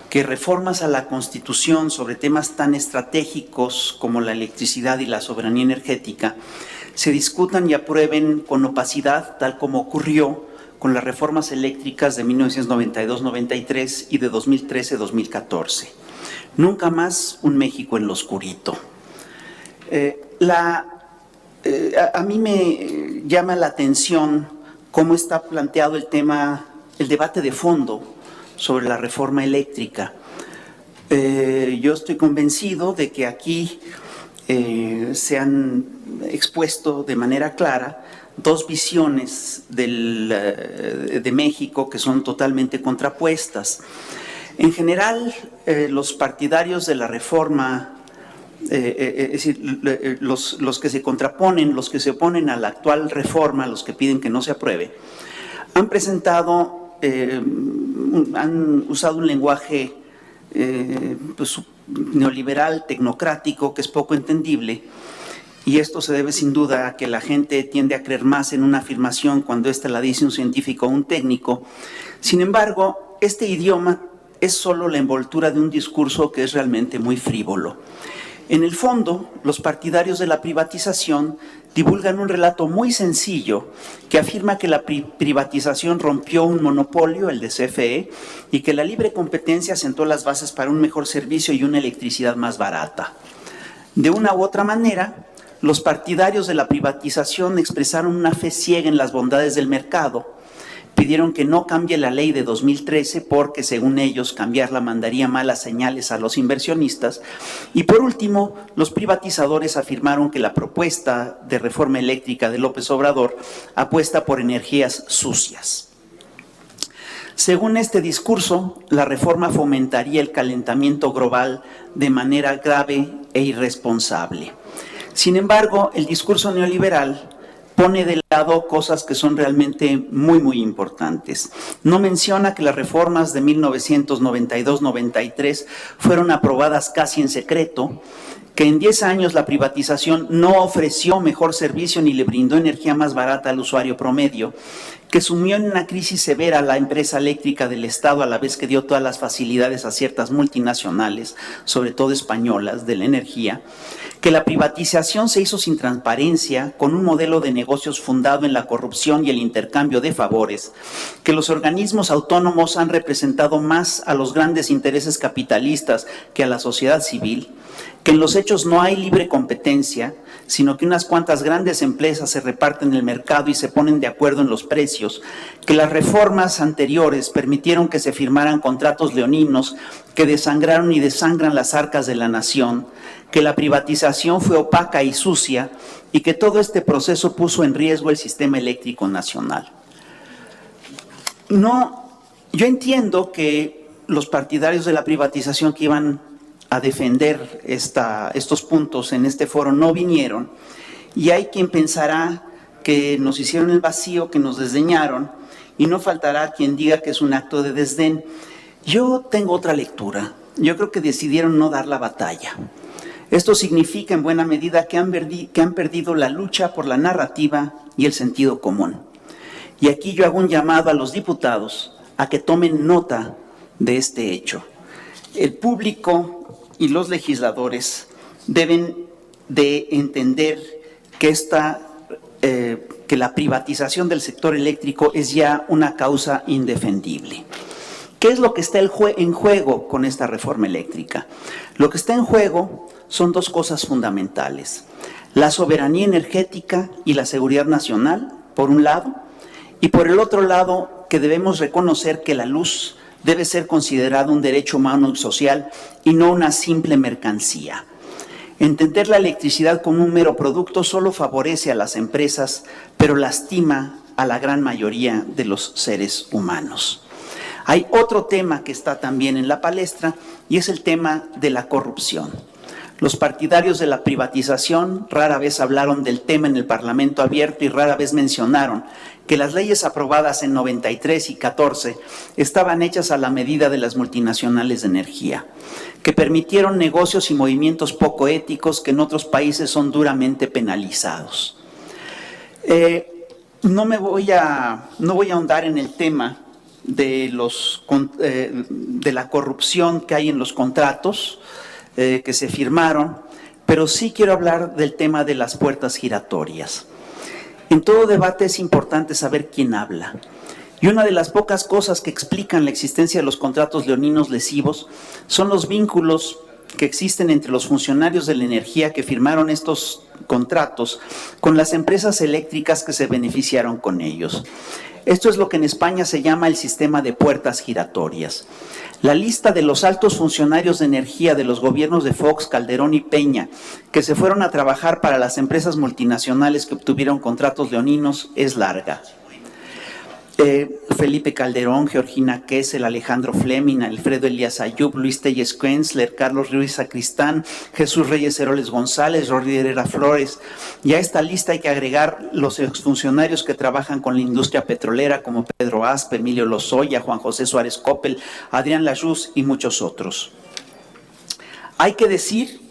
que reformas a la Constitución sobre temas tan estratégicos como la electricidad y la soberanía energética se discutan y aprueben con opacidad, tal como ocurrió con las reformas eléctricas de 1992-93 y de 2013-2014. Nunca más un México en lo oscurito. A mí me llama la atención cómo está planteado el debate de fondo sobre la reforma eléctrica. Yo estoy convencido de que aquí se han expuesto de manera clara dos visiones de México que son totalmente contrapuestas. En general, los partidarios de la reforma, es decir, los que se contraponen, los que se oponen a la actual reforma, los que piden que no se apruebe, han presentado, han usado un lenguaje pues, neoliberal, tecnocrático, que es poco entendible, y esto se debe sin duda a que la gente tiende a creer más en una afirmación cuando ésta la dice un científico o un técnico. Sin embargo, este idioma es solo la envoltura de un discurso que es realmente muy frívolo. En el fondo, los partidarios de la privatización divulgan un relato muy sencillo que afirma que la privatización rompió un monopolio, el de CFE, y que la libre competencia sentó las bases para un mejor servicio y una electricidad más barata. De una u otra manera, los partidarios de la privatización expresaron una fe ciega en las bondades del mercado. Pidieron que no cambie la ley de 2013 porque, según ellos, cambiarla mandaría malas señales a los inversionistas. Y por último, los privatizadores afirmaron que la propuesta de reforma eléctrica de López Obrador apuesta por energías sucias. Según este discurso, la reforma fomentaría el calentamiento global de manera grave e irresponsable. Sin embargo, el discurso neoliberal pone de lado cosas que son realmente muy, muy importantes. No menciona que las reformas de 1992-93 fueron aprobadas casi en secreto, que en 10 años la privatización no ofreció mejor servicio ni le brindó energía más barata al usuario promedio, que sumió en una crisis severa a la empresa eléctrica del Estado a la vez que dio todas las facilidades a ciertas multinacionales, sobre todo españolas, de la energía, que la privatización se hizo sin transparencia, con un modelo de negocios fundado en la corrupción y el intercambio de favores, que los organismos autónomos han representado más a los grandes intereses capitalistas que a la sociedad civil, que en los hechos no hay libre competencia, sino que unas cuantas grandes empresas se reparten el mercado y se ponen de acuerdo en los precios, que las reformas anteriores permitieron que se firmaran contratos leoninos que desangraron y desangran las arcas de la nación, que la privatización fue opaca y sucia y que todo este proceso puso en riesgo el sistema eléctrico nacional. Yo entiendo que los partidarios de la privatización que iban a defender estos puntos en este foro no vinieron, y hay quien pensará que nos hicieron el vacío, que nos desdeñaron, y no faltará quien diga que es un acto de desdén. Yo tengo otra lectura. Yo creo que decidieron no dar la batalla. Esto significa en buena medida que han perdido la lucha por la narrativa y el sentido común. Y aquí yo hago un llamado a los diputados a que tomen nota de este hecho. El público y los legisladores deben de entender que la privatización del sector eléctrico es ya una causa indefendible. ¿Qué es lo que está en juego con esta reforma eléctrica? Lo que está en juego son dos cosas fundamentales: la soberanía energética y la seguridad nacional, por un lado, y por el otro lado, que debemos reconocer que la luz debe ser considerado un derecho humano y social y no una simple mercancía. Entender la electricidad como un mero producto solo favorece a las empresas, pero lastima a la gran mayoría de los seres humanos. Hay otro tema que está también en la palestra y es el tema de la corrupción. Los partidarios de la privatización rara vez hablaron del tema en el Parlamento abierto y rara vez mencionaron que las leyes aprobadas en 93 y 14 estaban hechas a la medida de las multinacionales de energía, que permitieron negocios y movimientos poco éticos que en otros países son duramente penalizados. No voy a ahondar en el tema de la corrupción que hay en los contratos que se firmaron, pero sí quiero hablar del tema de las puertas giratorias. En todo debate es importante saber quién habla. Y una de las pocas cosas que explican la existencia de los contratos leoninos lesivos son los vínculos que existen entre los funcionarios de la energía que firmaron estos contratos con las empresas eléctricas que se beneficiaron con ellos. Esto es lo que en España se llama el sistema de puertas giratorias. La lista de los altos funcionarios de energía de los gobiernos de Fox, Calderón y Peña que se fueron a trabajar para las empresas multinacionales que obtuvieron contratos leoninos es larga. Felipe Calderón, Georgina Kessel, Alejandro Fleming, Alfredo Elías Ayub, Luis Telles Quenzler, Carlos Ruiz Sacristán, Jesús Reyes Heroles González, Jordi Herrera Flores. Y a esta lista hay que agregar los exfuncionarios que trabajan con la industria petrolera como Pedro Aspe, Emilio Lozoya, Juan José Suárez Coppel, Adrián Lajuz y muchos otros. Hay que decir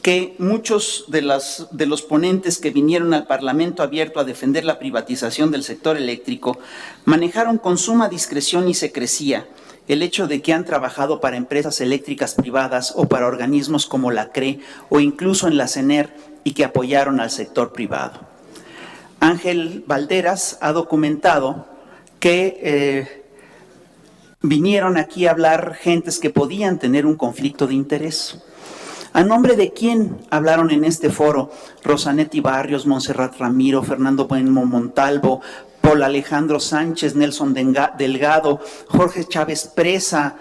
que muchos de los ponentes que vinieron al Parlamento Abierto a defender la privatización del sector eléctrico manejaron con suma discreción y secrecía el hecho de que han trabajado para empresas eléctricas privadas o para organismos como la CRE o incluso en la CENER y que apoyaron al sector privado. Ángel Valderas ha documentado que vinieron aquí a hablar gentes que podían tener un conflicto de interés. ¿A nombre de quién hablaron en este foro Rosanetti Barrios, Montserrat Ramiro, Fernando Bueno Montalvo, Paul Alejandro Sánchez, Nelson Delgado, Jorge Chávez Presa,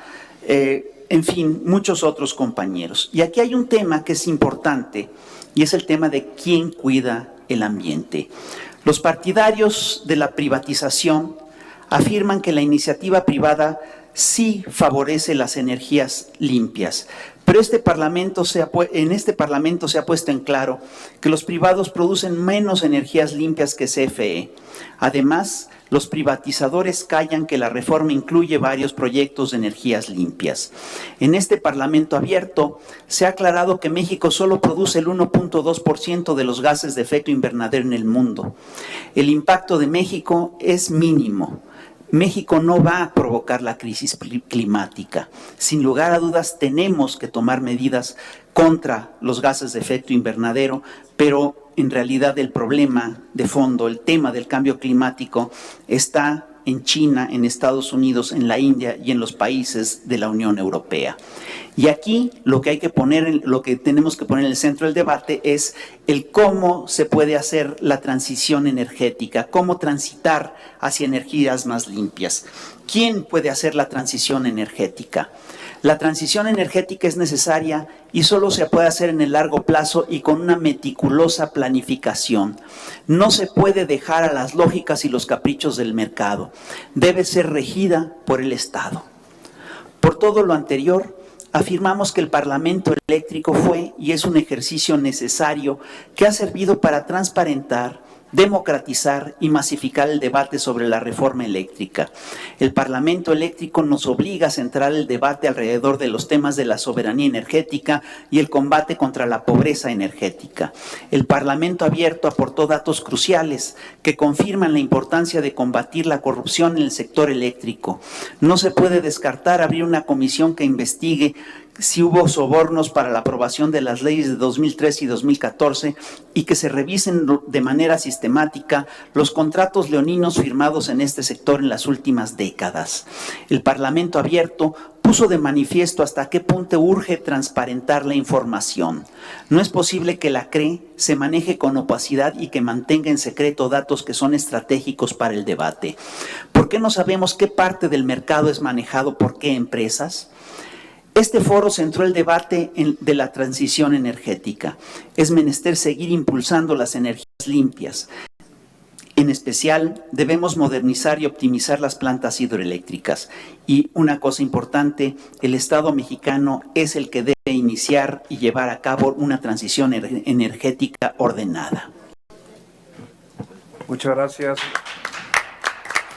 en fin, muchos otros compañeros? Y aquí hay un tema que es importante y es el tema de quién cuida el ambiente. Los partidarios de la privatización afirman que la iniciativa privada sí favorece las energías limpias, pero en este Parlamento se ha puesto en claro que los privados producen menos energías limpias que CFE. Además, los privatizadores callan que la reforma incluye varios proyectos de energías limpias. En este Parlamento Abierto se ha aclarado que México solo produce el 1.2% de los gases de efecto invernadero en el mundo. El impacto de México es mínimo. México no va a provocar la crisis climática. Sin lugar a dudas, tenemos que tomar medidas contra los gases de efecto invernadero, pero en realidad el problema de fondo, el tema del cambio climático, está en China, en Estados Unidos, en la India y en los países de la Unión Europea. Y aquí lo que tenemos que poner en el centro del debate es el cómo se puede hacer la transición energética, cómo transitar hacia energías más limpias. ¿Quién puede hacer la transición energética? La transición energética es necesaria y solo se puede hacer en el largo plazo y con una meticulosa planificación. No se puede dejar a las lógicas y los caprichos del mercado. Debe ser regida por el Estado. Por todo lo anterior, afirmamos que el Parlamento Eléctrico fue y es un ejercicio necesario que ha servido para transparentar, democratizar y masificar el debate sobre la reforma eléctrica. El Parlamento Eléctrico nos obliga a centrar el debate alrededor de los temas de la soberanía energética y el combate contra la pobreza energética. El Parlamento Abierto aportó datos cruciales que confirman la importancia de combatir la corrupción en el sector eléctrico. No se puede descartar abrir una comisión que investigue si hubo sobornos para la aprobación de las leyes de 2013 y 2014 y que se revisen de manera sistemática los contratos leoninos firmados en este sector en las últimas décadas. El Parlamento Abierto puso de manifiesto hasta qué punto urge transparentar la información. No es posible que la CRE se maneje con opacidad y que mantenga en secreto datos que son estratégicos para el debate. ¿Por qué no sabemos qué parte del mercado es manejado por qué empresas? Este foro centró el debate de la transición energética. Es menester seguir impulsando las energías limpias. En especial, debemos modernizar y optimizar las plantas hidroeléctricas. Y una cosa importante, el Estado mexicano es el que debe iniciar y llevar a cabo una transición energética ordenada. Muchas gracias.